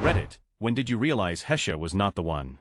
Reddit, when did you realize Hesha was not the one?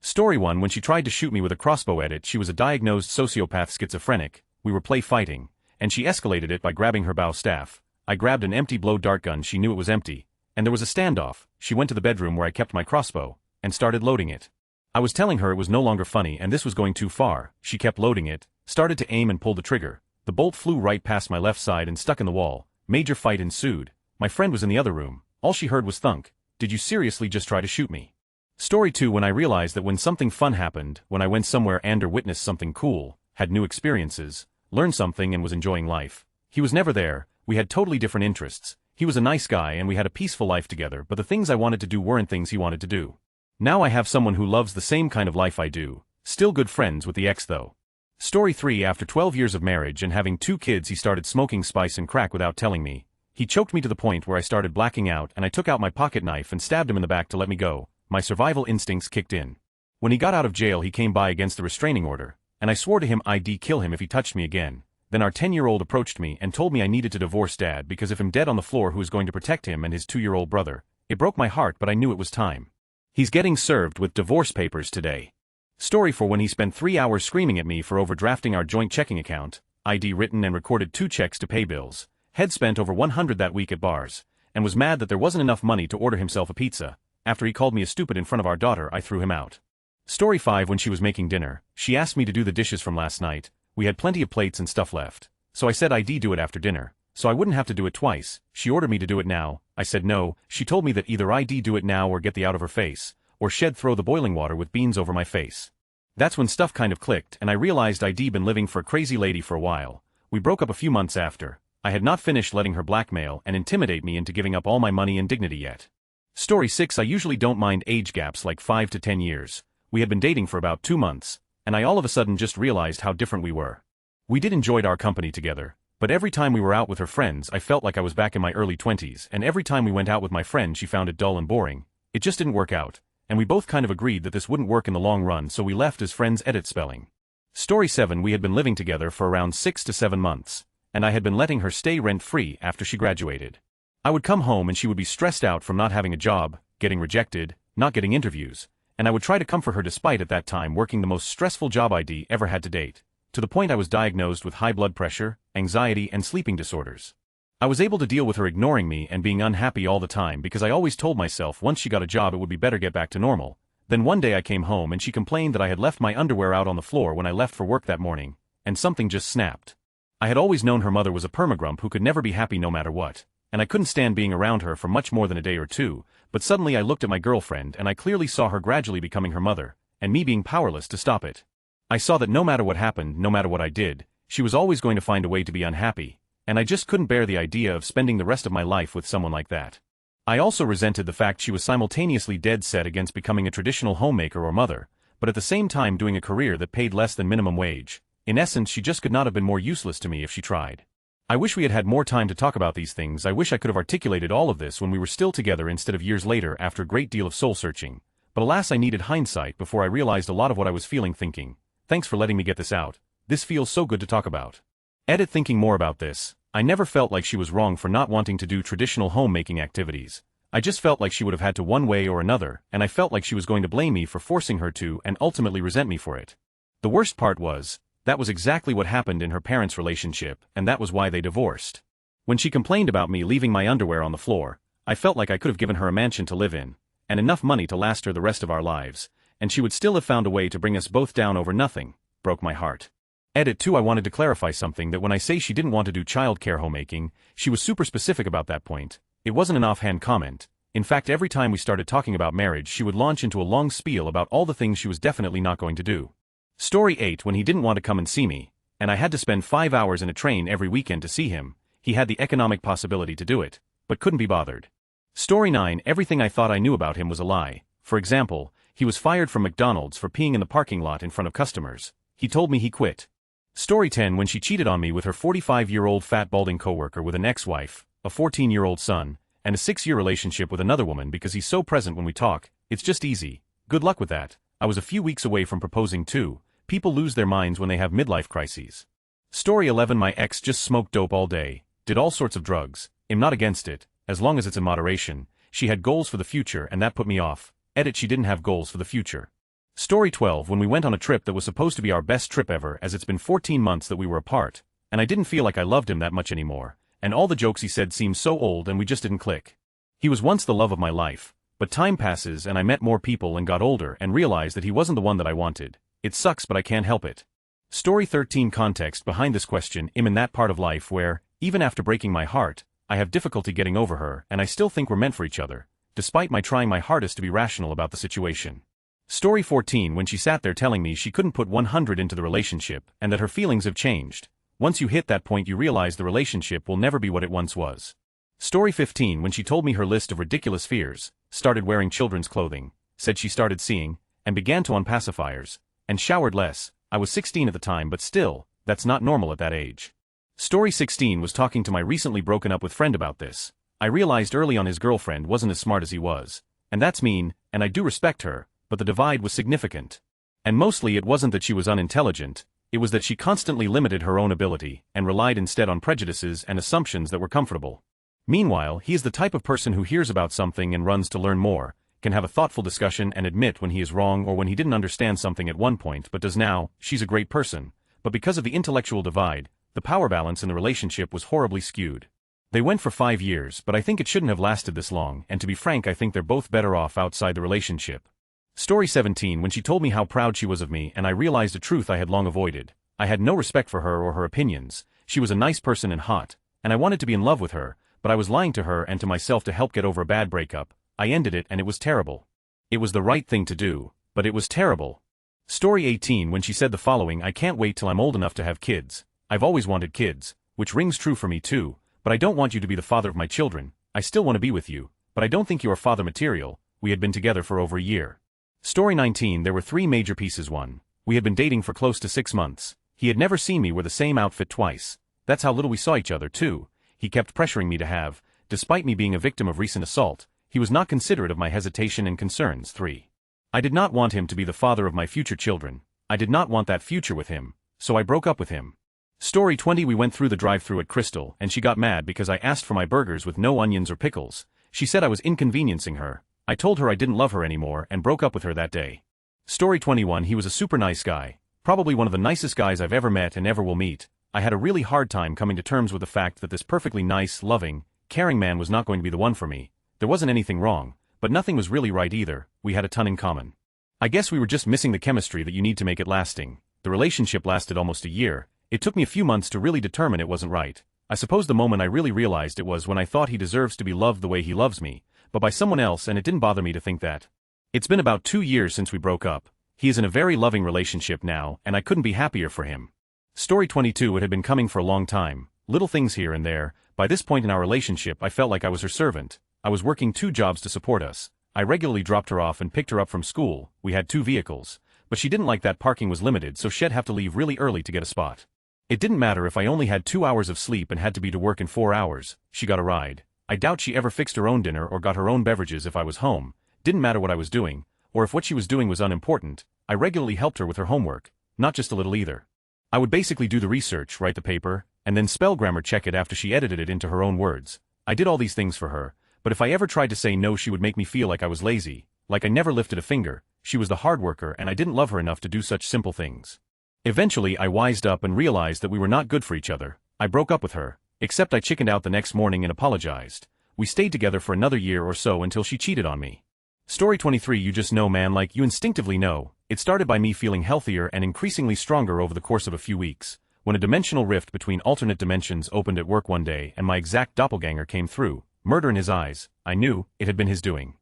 Story 1. When she tried to shoot me with a crossbow. Edit, she was a diagnosed sociopath schizophrenic, we were play fighting, and she escalated it by grabbing her bow staff. I grabbed an empty blow dart gun, she knew it was empty, and there was a standoff. She went to the bedroom where I kept my crossbow, and started loading it. I was telling her it was no longer funny and this was going too far. She kept loading it, started to aim and pulled the trigger. The bolt flew right past my left side and stuck in the wall. Major fight ensued. My friend was in the other room. All she heard was thunk. Did you seriously just try to shoot me? Story 2. When I realized that when something fun happened, when I went somewhere and or witnessed something cool, had new experiences, learned something and was enjoying life. He was never there, we had totally different interests. He was a nice guy and we had a peaceful life together, but the things I wanted to do weren't things he wanted to do. Now I have someone who loves the same kind of life I do. Still good friends with the ex though. Story 3. After 12 years of marriage and having 2 kids, he started smoking spice and crack without telling me. He choked me to the point where I started blacking out and I took out my pocket knife and stabbed him in the back to let me go. My survival instincts kicked in. When he got out of jail he came by against the restraining order, and I swore to him I'd kill him if he touched me again. Then our 10-year-old approached me and told me I needed to divorce Dad because if I'm dead on the floor, who is going to protect him and his 2-year-old brother? It broke my heart, but I knew it was time. He's getting served with divorce papers today. Story 4. When he spent 3 hours screaming at me for overdrafting our joint checking account, I'd written and recorded 2 checks to pay bills, had spent over $100 that week at bars, and was mad that there wasn't enough money to order himself a pizza. After he called me a stupid in front of our daughter, I threw him out. Story 5. When she was making dinner, she asked me to do the dishes from last night. We had plenty of plates and stuff left. So I said I'd do it after dinner, so I wouldn't have to do it twice. She ordered me to do it now. I said no. She told me that either I'd do it now or get the out of her face, or she'd throw the boiling water with beans over my face. That's when stuff kind of clicked and I realized I'd been living for a crazy lady for a while. We broke up a few months after. I had not finished letting her blackmail and intimidate me into giving up all my money and dignity yet. Story 6. I usually don't mind age gaps like 5 to 10 years. We had been dating for about 2 months, and I all of a sudden just realized how different we were. We did enjoy our company together, but every time we were out with her friends I felt like I was back in my early 20s, and every time we went out with my friend she found it dull and boring. It just didn't work out, and we both kind of agreed that this wouldn't work in the long run, so we left as friends. Edit spelling. Story 7. We had been living together for around 6 to 7 months, and I had been letting her stay rent-free after she graduated. I would come home and she would be stressed out from not having a job, getting rejected, not getting interviews, and I would try to comfort her despite at that time working the most stressful job I'd ever had to date. To the point I was diagnosed with high blood pressure, anxiety and sleeping disorders. I was able to deal with her ignoring me and being unhappy all the time because I always told myself once she got a job it would be better get back to normal. Then one day I came home and she complained that I had left my underwear out on the floor when I left for work that morning, and something just snapped. I had always known her mother was a permagrump who could never be happy no matter what, and I couldn't stand being around her for much more than a day or two, but suddenly I looked at my girlfriend and I clearly saw her gradually becoming her mother, and me being powerless to stop it. I saw that no matter what happened, no matter what I did, she was always going to find a way to be unhappy, and I just couldn't bear the idea of spending the rest of my life with someone like that. I also resented the fact she was simultaneously dead set against becoming a traditional homemaker or mother, but at the same time doing a career that paid less than minimum wage. In essence, she just could not have been more useless to me if she tried. I wish we had had more time to talk about these things. I wish I could have articulated all of this when we were still together instead of years later after a great deal of soul-searching, but alas, I needed hindsight before I realized a lot of what I was feeling. Thinking. Thanks for letting me get this out. This feels so good to talk about. Edit. Thinking more about this, I never felt like she was wrong for not wanting to do traditional homemaking activities. I just felt like she would have had to one way or another, and I felt like she was going to blame me for forcing her to and ultimately resent me for it. The worst part was, that was exactly what happened in her parents' relationship, and that was why they divorced. When she complained about me leaving my underwear on the floor, I felt like I could have given her a mansion to live in, and enough money to last her the rest of our lives, and she would still have found a way to bring us both down over nothing. Broke my heart. Edit 2. I wanted to clarify something, that when I say she didn't want to do childcare homemaking, she was super specific about that point. It wasn't an offhand comment. In fact, every time we started talking about marriage she would launch into a long spiel about all the things she was definitely not going to do. Story 8. When he didn't want to come and see me, and I had to spend 5 hours in a train every weekend to see him, he had the economic possibility to do it, but couldn't be bothered. Story 9. Everything I thought I knew about him was a lie. For example, he was fired from McDonald's for peeing in the parking lot in front of customers. He told me he quit. Story 10. When she cheated on me with her 45-year-old fat balding coworker with an ex-wife, a 14-year-old son, and a 6-year relationship with another woman because he's so present when we talk, it's just easy. Good luck with that. I was a few weeks away from proposing too. People lose their minds when they have midlife crises. Story 11. My ex just smoked dope all day, did all sorts of drugs. I'm not against it, as long as it's in moderation. she had goals for the future and that put me off. Edit, she didn't have goals for the future. Story 12. When we went on a trip that was supposed to be our best trip ever, as it's been 14 months that we were apart, and I didn't feel like I loved him that much anymore, and all the jokes he said seemed so old and we just didn't click. He was once the love of my life, but time passes and I met more people and got older and realized that he wasn't the one that I wanted. It sucks, but I can't help it. Story 13. Context behind this question. I'm in that part of life where, even after breaking my heart, I have difficulty getting over her and I still think we're meant for each other, despite my trying my hardest to be rational about the situation. Story 14. When she sat there telling me she couldn't put 100 into the relationship and that her feelings have changed. Once you hit that point you realize the relationship will never be what it once was. Story 15. When she told me her list of ridiculous fears, started wearing children's clothing, said she started seeing, and began to on pacifiers, and showered less. I was 16 at the time, but still, that's not normal at that age. Story 16. Was talking to my recently broken up with friend about this. I realized early on his girlfriend wasn't as smart as he was, and that's mean, and I do respect her, but the divide was significant. And mostly it wasn't that she was unintelligent, it was that she constantly limited her own ability, and relied instead on prejudices and assumptions that were comfortable. Meanwhile, he is the type of person who hears about something and runs to learn more, can have a thoughtful discussion and admit when he is wrong or when he didn't understand something at one point but does now. She's a great person, but because of the intellectual divide, the power balance in the relationship was horribly skewed. They went for 5 years, but I think it shouldn't have lasted this long, and to be frank I think they're both better off outside the relationship. Story 17. When she told me how proud she was of me and I realized a truth I had long avoided. I had no respect for her or her opinions. She was a nice person and hot, and I wanted to be in love with her, but I was lying to her and to myself to help get over a bad breakup. I ended it and it was terrible. It was the right thing to do, but it was terrible. Story 18. When she said the following: I can't wait till I'm old enough to have kids. I've always wanted kids, which rings true for me too, but I don't want you to be the father of my children. I still want to be with you, but I don't think you are father material. We had been together for over a year. Story 19. There were 3 major pieces. 1. We had been dating for close to 6 months. He had never seen me wear the same outfit twice. That's how little we saw each other. 2. He kept pressuring me to have, despite me being a victim of recent assault. He was not considerate of my hesitation and concerns. 3. I did not want him to be the father of my future children. I did not want that future with him, so I broke up with him. Story 20. We went through the drive-thru at Crystal and she got mad because I asked for my burgers with no onions or pickles. She said I was inconveniencing her. I told her I didn't love her anymore and broke up with her that day. Story 21. He was a super nice guy, probably one of the nicest guys I've ever met and ever will meet. I had a really hard time coming to terms with the fact that this perfectly nice, loving, caring man was not going to be the one for me. There wasn't anything wrong, but nothing was really right either. We had a ton in common. I guess we were just missing the chemistry that you need to make it lasting. The relationship lasted almost a year. It took me a few months to really determine it wasn't right. I suppose the moment I really realized it was when I thought he deserves to be loved the way he loves me, but by someone else, and it didn't bother me to think that. It's been about 2 years since we broke up. He is in a very loving relationship now, and I couldn't be happier for him. Story 22. It had been coming for a long time. Little things here and there. By this point in our relationship I felt like I was her servant. I was working 2 jobs to support us. I regularly dropped her off and picked her up from school. We had 2 vehicles. But she didn't like that parking was limited, so she'd have to leave really early to get a spot. It didn't matter if I only had 2 hours of sleep and had to be to work in 4 hours. She got a ride. I doubt she ever fixed her own dinner or got her own beverages if I was home. Didn't matter what I was doing, or if what she was doing was unimportant. I regularly helped her with her homework. Not just a little either. I would basically do the research, write the paper, and then spell grammar check it after she edited it into her own words. I did all these things for her, but if I ever tried to say no she would make me feel like I was lazy, like I never lifted a finger. She was the hard worker and I didn't love her enough to do such simple things. Eventually I wised up and realized that we were not good for each other. I broke up with her, except I chickened out the next morning and apologized. We stayed together for another year or so until she cheated on me. Story 23. You just know, man, like you instinctively know. It started by me feeling healthier and increasingly stronger over the course of a few weeks, when a dimensional rift between alternate dimensions opened at work one day and my exact doppelganger came through, murder in his eyes. I knew it had been his doing.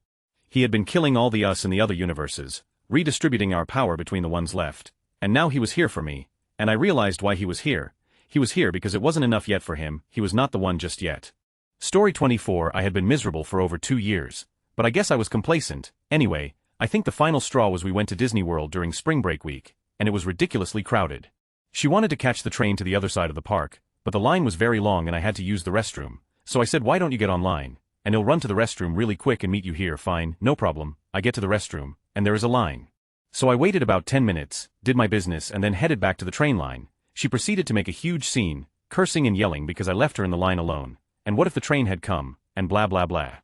He had been killing all the us in the other universes, redistributing our power between the ones left, and now he was here for me, and I realized why he was here. He was here because it wasn't enough yet for him. He was not the one just yet. Story 24. I had been miserable for over 2 years, but I guess I was complacent. Anyway, I think the final straw was we went to Disney World during spring break week, and it was ridiculously crowded. She wanted to catch the train to the other side of the park, but the line was very long and I had to use the restroom. So I said, why don't you get online, and he'll run to the restroom really quick and meet you here. Fine, no problem. I get to the restroom, and there is a line. So I waited about 10 minutes, did my business and then headed back to the train line. She proceeded to make a huge scene, cursing and yelling because I left her in the line alone, and what if the train had come, and blah blah blah.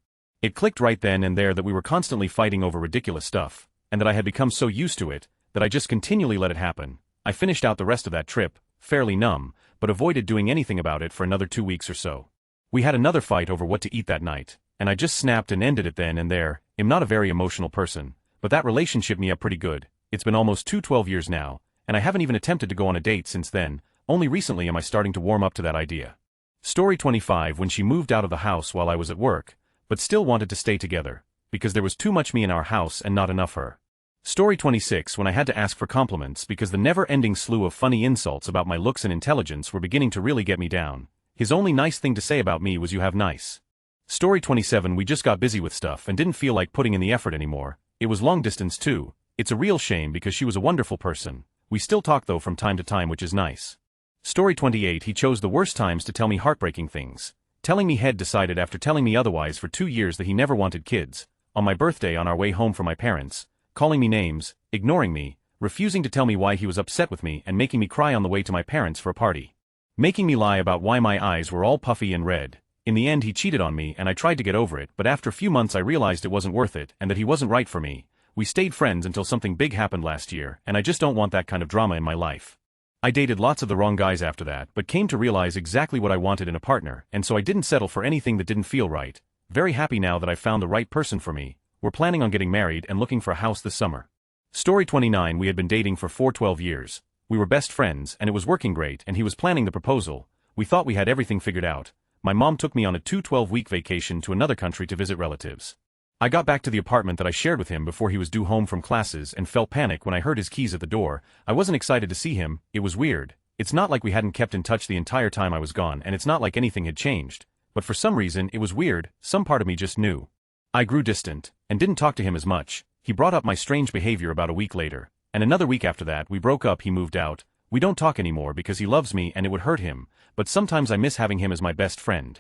It clicked right then and there that we were constantly fighting over ridiculous stuff, and that I had become so used to it, that I just continually let it happen. I finished out the rest of that trip, fairly numb, but avoided doing anything about it for another 2 weeks or so. We had another fight over what to eat that night, and I just snapped and ended it then and there. I'm not a very emotional person, but that relationship me up pretty good. It's been almost 12 years now, and I haven't even attempted to go on a date since then. Only recently am I starting to warm up to that idea. Story 25. When she moved out of the house while I was at work, but still wanted to stay together, because there was too much me in our house and not enough her. Story 26. When I had to ask for compliments because the never-ending slew of funny insults about my looks and intelligence were beginning to really get me down. His only nice thing to say about me was "you have nice." Story 27. We just got busy with stuff and didn't feel like putting in the effort anymore. It was long distance too. It's a real shame because she was a wonderful person. We still talk though from time to time, which is nice. Story 28. He chose the worst times to tell me heartbreaking things. Telling me he'd decided after telling me otherwise for 2 years that he never wanted kids. On my birthday on our way home from my parents. Calling me names, ignoring me, refusing to tell me why he was upset with me and making me cry on the way to my parents for a party. Making me lie about why my eyes were all puffy and red. In the end he cheated on me and I tried to get over it, but after a few months I realized it wasn't worth it and that he wasn't right for me. We stayed friends until something big happened last year, and I just don't want that kind of drama in my life. I dated lots of the wrong guys after that, but came to realize exactly what I wanted in a partner, and so I didn't settle for anything that didn't feel right. Very happy now that I found the right person for me. We're planning on getting married and looking for a house this summer. Story 29. We had been dating for 12 years. We were best friends and it was working great, and he was planning the proposal. We thought we had everything figured out. My mom took me on a 12-week vacation to another country to visit relatives. I got back to the apartment that I shared with him before he was due home from classes and felt panic when I heard his keys at the door. I wasn't excited to see him. It was weird. It's not like we hadn't kept in touch the entire time I was gone, and it's not like anything had changed. But for some reason it was weird. Some part of me just knew. I grew distant, and didn't talk to him as much. He brought up my strange behavior about a week later, and another week after that we broke up. He moved out. We don't talk anymore because he loves me and it would hurt him, but sometimes I miss having him as my best friend.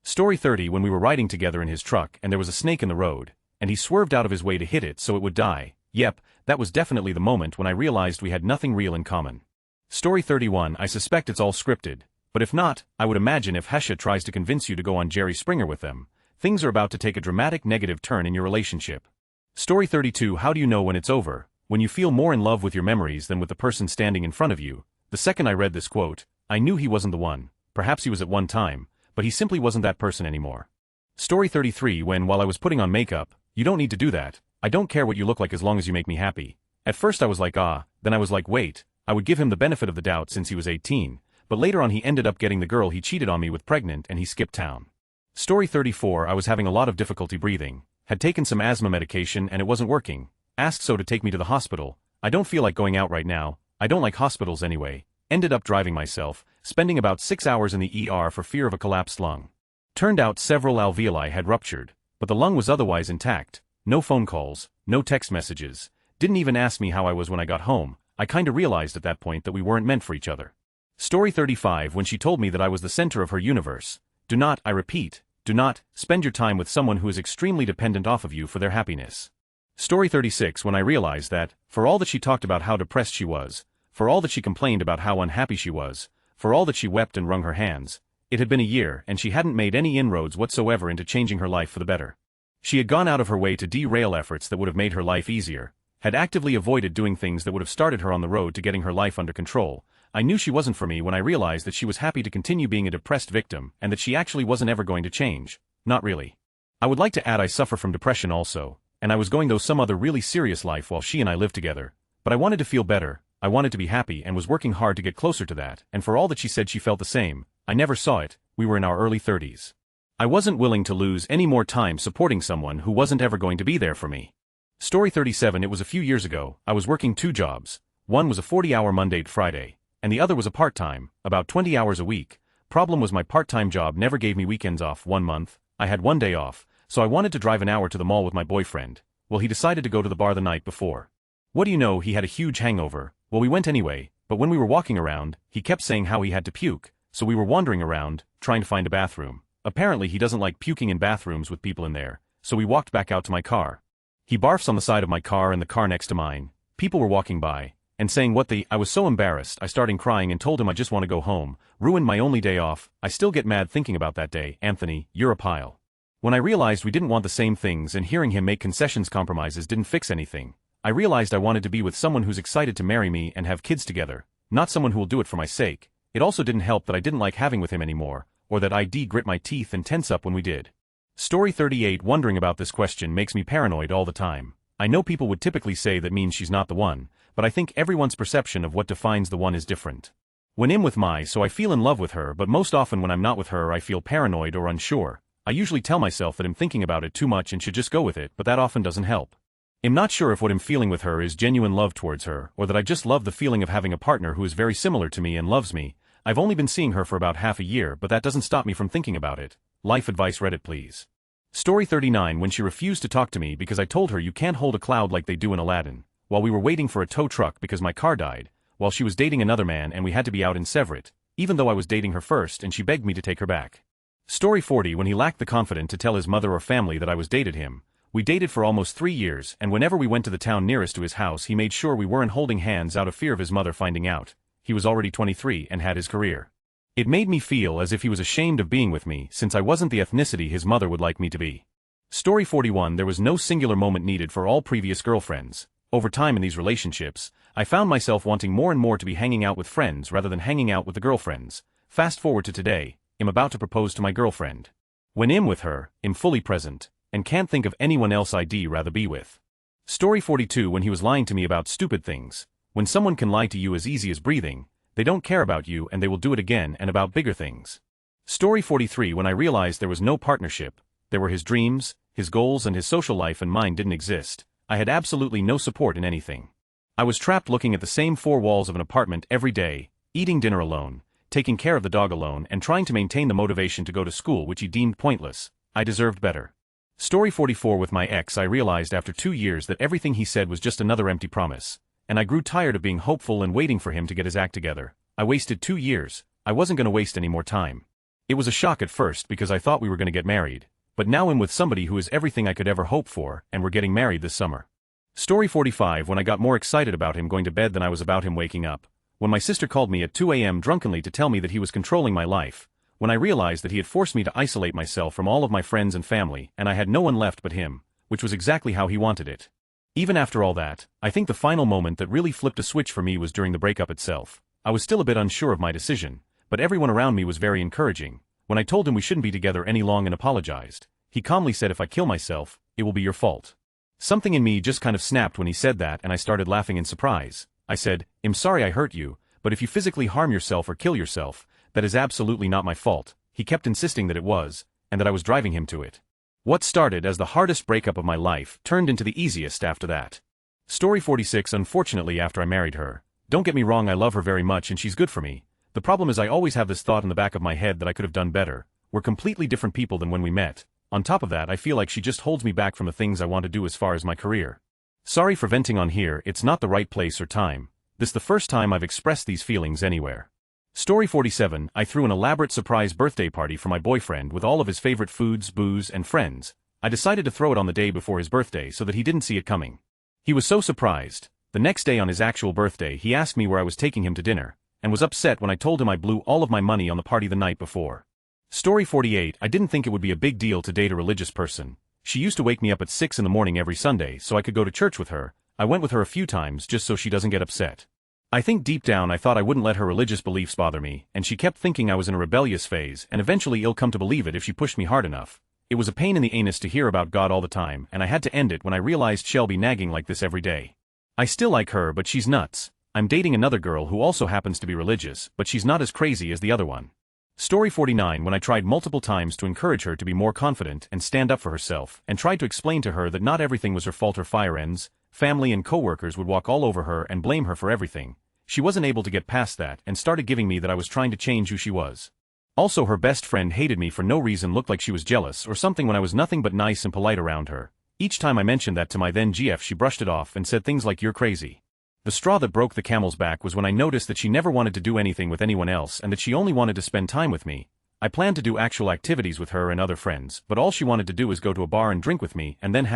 Story 30. When we were riding together in his truck and there was a snake in the road, and he swerved out of his way to hit it so it would die. Yep, that was definitely the moment when I realized we had nothing real in common. Story 31. I suspect it's all scripted, but if not, I would imagine if Hesha tries to convince you to go on Jerry Springer with them, things are about to take a dramatic negative turn in your relationship. Story 32. How do you know when it's over? When you feel more in love with your memories than with the person standing in front of you. The second I read this quote, I knew he wasn't the one. Perhaps he was at one time, but he simply wasn't that person anymore. Story 33. While I was putting on makeup, you don't need to do that. I don't care what you look like as long as you make me happy. At first I was like then I was like wait, I would give him the benefit of the doubt since he was 18, but later on he ended up getting the girl he cheated on me with pregnant and he skipped town. Story 34. I was having a lot of difficulty breathing, had taken some asthma medication and it wasn't working, asked so to take me to the hospital. I don't feel like going out right now, I don't like hospitals anyway, ended up driving myself, spending about 6 hours in the ER for fear of a collapsed lung. Turned out several alveoli had ruptured, but the lung was otherwise intact. No phone calls, no text messages, didn't even ask me how I was when I got home. I kinda realized at that point that we weren't meant for each other. Story 35. When she told me that I was the center of her universe. Do not, I repeat, do not, spend your time with someone who is extremely dependent off of you for their happiness. Story 36. When I realized that, for all that she talked about how depressed she was, for all that she complained about how unhappy she was, for all that she wept and wrung her hands, it had been a year and she hadn't made any inroads whatsoever into changing her life for the better. She had gone out of her way to derail efforts that would have made her life easier, had actively avoided doing things that would have started her on the road to getting her life under control. I knew she wasn't for me when I realized that she was happy to continue being a depressed victim and that she actually wasn't ever going to change. Not really. I would like to add I suffer from depression also, and I was going through some other really serious life while she and I lived together, but I wanted to feel better, I wanted to be happy and was working hard to get closer to that, and for all that she said she felt the same, I never saw it. We were in our early 30s. I wasn't willing to lose any more time supporting someone who wasn't ever going to be there for me. Story 37. It was a few years ago. I was working 2 jobs. One was a 40-hour Monday to Friday, and the other was a part-time, about 20 hours a week. Problem was my part-time job never gave me weekends off. 1 month, I had 1 day off, so I wanted to drive an hour to the mall with my boyfriend. Well, he decided to go to the bar the night before. What do you know, he had a huge hangover. Well, we went anyway, but when we were walking around, he kept saying how he had to puke, so we were wandering around, trying to find a bathroom. Apparently he doesn't like puking in bathrooms with people in there, so we walked back out to my car. He barfs on the side of my car and the car next to mine. People were walking by, and saying I was so embarrassed I started crying and told him I just want to go home. Ruined my only day off. I still get mad thinking about that day. Anthony, you're a pile. When I realized we didn't want the same things and hearing him make concessions compromises didn't fix anything, I realized I wanted to be with someone who's excited to marry me and have kids together, not someone who will do it for my sake. It also didn't help that I didn't like having with him anymore, or that I'd grit my teeth and tense up when we did. Story 38. Wondering about this question makes me paranoid all the time. I know people would typically say that means she's not the one, but I think everyone's perception of what defines the one is different. When I'm with so I feel in love with her, but most often when I'm not with her I feel paranoid or unsure. I usually tell myself that I'm thinking about it too much and should just go with it, but that often doesn't help. I'm not sure if what I'm feeling with her is genuine love towards her, or that I just love the feeling of having a partner who is very similar to me and loves me. I've only been seeing her for about half a year, but that doesn't stop me from thinking about it. Life advice Reddit please. Story 39. When she refused to talk to me because I told her you can't hold a cloud like they do in Aladdin, while we were waiting for a tow truck because my car died, while she was dating another man and we had to be out in Severett, even though I was dating her first and she begged me to take her back. Story 40. When he lacked the confidence to tell his mother or family that I was dated him. We dated for almost 3 years, and whenever we went to the town nearest to his house he made sure we weren't holding hands out of fear of his mother finding out. He was already 23 and had his career. It made me feel as if he was ashamed of being with me since I wasn't the ethnicity his mother would like me to be. Story 41. There was no singular moment needed for all previous girlfriends. Over time in these relationships, I found myself wanting more and more to be hanging out with friends rather than hanging out with the girlfriends. Fast forward to today, I'm about to propose to my girlfriend. When I'm with her, I'm fully present, and can't think of anyone else I'd rather be with. Story 42. When he was lying to me about stupid things. When someone can lie to you as easy as breathing, they don't care about you and they will do it again and about bigger things. Story 43. When I realized there was no partnership, there were his dreams, his goals and his social life and mine didn't exist, I had absolutely no support in anything. I was trapped looking at the same 4 walls of an apartment every day, eating dinner alone, taking care of the dog alone and trying to maintain the motivation to go to school which he deemed pointless. I deserved better. Story 44. With my ex I realized after 2 years that everything he said was just another empty promise, and I grew tired of being hopeful and waiting for him to get his act together. I wasted 2 years, I wasn't going to waste any more time. It was a shock at first because I thought we were going to get married, but now I'm with somebody who is everything I could ever hope for and we're getting married this summer. Story 45. When I got more excited about him going to bed than I was about him waking up. When my sister called me at 2 a.m. drunkenly to tell me that he was controlling my life. When I realized that he had forced me to isolate myself from all of my friends and family and I had no one left but him, which was exactly how he wanted it. Even after all that, I think the final moment that really flipped a switch for me was during the breakup itself. I was still a bit unsure of my decision, but everyone around me was very encouraging. When I told him we shouldn't be together any longer and apologized, he calmly said if I kill myself, it will be your fault. Something in me just kind of snapped when he said that and I started laughing in surprise. I said, I'm sorry I hurt you, but if you physically harm yourself or kill yourself, that is absolutely not my fault. He kept insisting that it was, and that I was driving him to it. What started as the hardest breakup of my life turned into the easiest after that. Story 46. Unfortunately after I married her, don't get me wrong, I love her very much and she's good for me. The problem is I always have this thought in the back of my head that I could have done better. We're completely different people than when we met. On top of that I feel like she just holds me back from the things I want to do as far as my career. Sorry for venting on here, it's not the right place or time. This is the first time I've expressed these feelings anywhere. Story 47. I threw an elaborate surprise birthday party for my boyfriend with all of his favorite foods, booze, and friends. I decided to throw it on the day before his birthday so that he didn't see it coming. He was so surprised. The next day on his actual birthday he asked me where I was taking him to dinner, and was upset when I told him I blew all of my money on the party the night before. Story 48. I didn't think it would be a big deal to date a religious person. She used to wake me up at 6 in the morning every Sunday so I could go to church with her. I went with her a few times just so she doesn't get upset. I think deep down I thought I wouldn't let her religious beliefs bother me, and she kept thinking I was in a rebellious phase and eventually I'll come to believe it if she pushed me hard enough. It was a pain in the anus to hear about God all the time and I had to end it when I realized she'll be nagging like this every day. I still like her but she's nuts. I'm dating another girl who also happens to be religious, but she's not as crazy as the other one. Story 49. When I tried multiple times to encourage her to be more confident and stand up for herself, and tried to explain to her that not everything was her fault, her fire ends, family and co-workers would walk all over her and blame her for everything. She wasn't able to get past that and started giving me that I was trying to change who she was. Also her best friend hated me for no reason, looked like she was jealous or something when I was nothing but nice and polite around her. Each time I mentioned that to my then GF she brushed it off and said things like you're crazy. The straw that broke the camel's back was when I noticed that she never wanted to do anything with anyone else and that she only wanted to spend time with me. I planned to do actual activities with her and other friends, but all she wanted to do was go to a bar and drink with me and then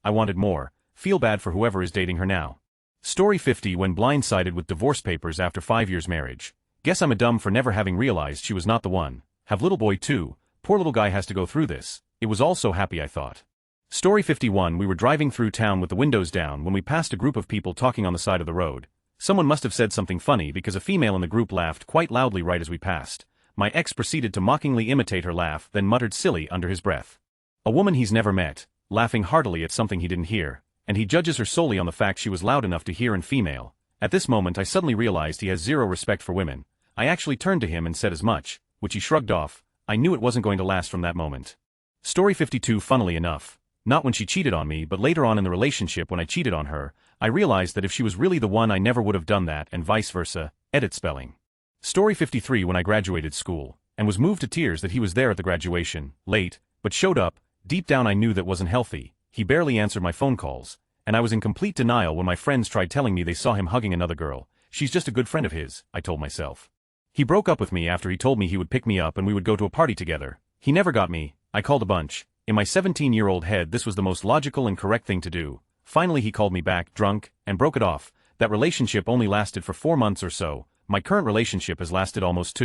I wanted more. Feel bad for whoever is dating her now. Story 50. When blindsided with divorce papers after 5 years marriage. Guess I'm a dumb for never having realized she was not the one. Have little boy too. Poor little guy has to go through this. It was all so happy, I thought. Story 51. We were driving through town with the windows down when we passed a group of people talking on the side of the road. Someone must have said something funny because a female in the group laughed quite loudly right as we passed. My ex proceeded to mockingly imitate her laugh, then muttered silly under his breath. A woman he's never met, laughing heartily at something he didn't hear, and he judges her solely on the fact she was loud enough to hear and female. At this moment I suddenly realized he has zero respect for women. I actually turned to him and said as much, which he shrugged off. I knew it wasn't going to last from that moment. Story 52. Funnily enough, not when she cheated on me but later on in the relationship when I cheated on her, I realized that if she was really the one I never would have done that and vice versa. Edit spelling. Story 53. When I graduated school, and was moved to tears that he was there at the graduation, late, but showed up. Deep down I knew that wasn't healthy. He barely answered my phone calls, and I was in complete denial when my friends tried telling me they saw him hugging another girl. She's just a good friend of his, I told myself. He broke up with me after he told me he would pick me up and we would go to a party together. He never got me. I called a bunch. In my 17-year-old head this was the most logical and correct thing to do. Finally he called me back, drunk, and broke it off. That relationship only lasted for 4 months or so. My current relationship has lasted almost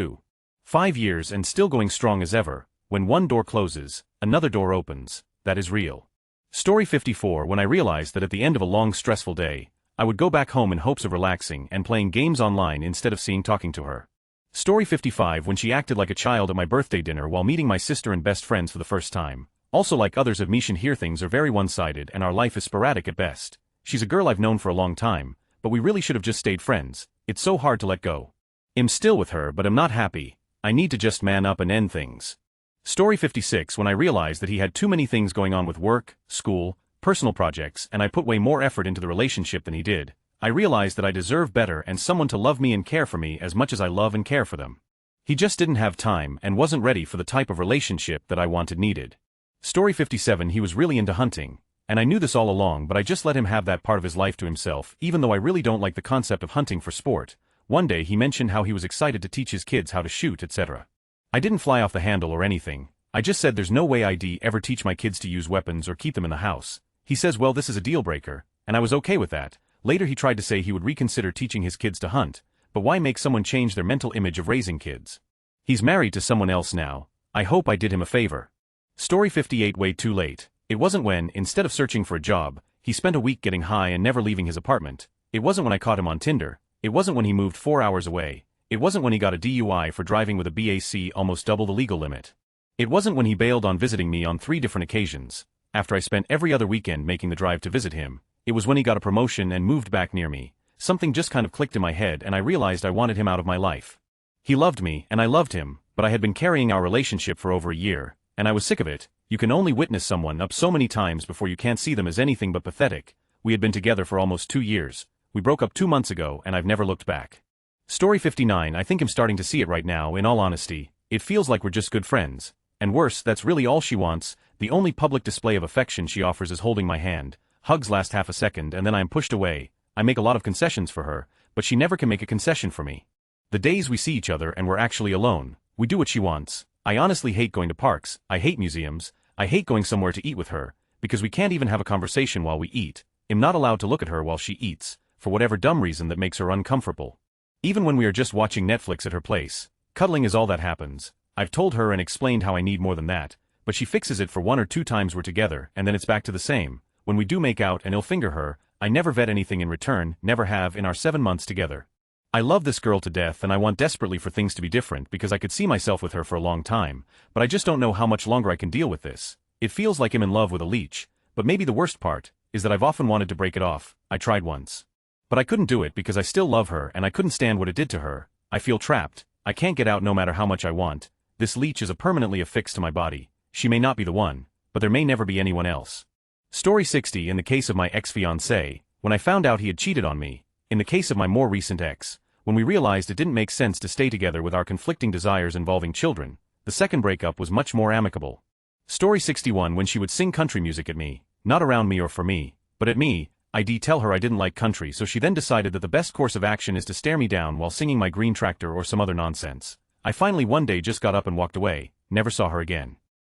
5 years and still going strong as ever. When one door closes, another door opens. That is real. Story 54. When I realized that at the end of a long stressful day, I would go back home in hopes of relaxing and playing games online instead of talking to her. Story 55. When she acted like a child at my birthday dinner while meeting my sister and best friends for the first time. Also, like others of me, here things are very one-sided and our life is sporadic at best. She's a girl I've known for a long time, but we really should have just stayed friends. It's so hard to let go. I'm still with her but I'm not happy. I need to just man up and end things. Story 56. When I realized that he had too many things going on with work, school, personal projects, and I put way more effort into the relationship than he did, I realized that I deserve better and someone to love me and care for me as much as I love and care for them. He just didn't have time and wasn't ready for the type of relationship that I needed. Story 57. He was really into hunting, and I knew this all along but I just let him have that part of his life to himself even though I really don't like the concept of hunting for sport. One day he mentioned how he was excited to teach his kids how to shoot, etc. I didn't fly off the handle or anything. I just said there's no way I'd ever teach my kids to use weapons or keep them in the house. He says well this is a deal breaker, and I was okay with that. Later he tried to say he would reconsider teaching his kids to hunt, but why make someone change their mental image of raising kids? He's married to someone else now. I hope I did him a favor. Story 58. Way too late. It wasn't when, instead of searching for a job, he spent a week getting high and never leaving his apartment. It wasn't when I caught him on Tinder. It wasn't when he moved 4 hours away. It wasn't when he got a DUI for driving with a BAC almost double the legal limit. It wasn't when he bailed on visiting me on 3 different occasions, after I spent every other weekend making the drive to visit him. It was when he got a promotion and moved back near me. Something just kind of clicked in my head and I realized I wanted him out of my life. He loved me and I loved him, but I had been carrying our relationship for over a year, and I was sick of it. You can only witness someone up so many times before you can't see them as anything but pathetic. We had been together for almost 2 years. We broke up 2 months ago and I've never looked back. Story 59. I think I'm starting to see it right now, in all honesty. It feels like we're just good friends. And worse, that's really all she wants. The only public display of affection she offers is holding my hand. Hugs last half a second and then I am pushed away. I make a lot of concessions for her, but she never can make a concession for me. The days we see each other and we're actually alone, we do what she wants. I honestly hate going to parks, I hate museums, I hate going somewhere to eat with her, because we can't even have a conversation while we eat. I'm not allowed to look at her while she eats, for whatever dumb reason that makes her uncomfortable. Even when we are just watching Netflix at her place, cuddling is all that happens. I've told her and explained how I need more than that, but she fixes it for 1 or 2 times we're together and then it's back to the same. When we do make out and I'll finger her, I never vet anything in return, never have in our 7 months together. I love this girl to death and I want desperately for things to be different because I could see myself with her for a long time, but I just don't know how much longer I can deal with this. It feels like I'm in love with a leech, but maybe the worst part is that I've often wanted to break it off. I tried once, but I couldn't do it because I still love her and I couldn't stand what it did to her. I feel trapped. I can't get out no matter how much I want. This leech is permanently affixed to my body. She may not be the one, but there may never be anyone else. Story 60. In the case of my ex-fiancé, when I found out he had cheated on me. In the case of my more recent ex, when we realized it didn't make sense to stay together with our conflicting desires involving children, the second breakup was much more amicable. Story 61. When she would sing country music at me, not around me or for me, but at me, I'd tell her I didn't like country, so she then decided that the best course of action is to stare me down while singing My Green Tractor or some other nonsense. I finally one day just got up and walked away, never saw her again.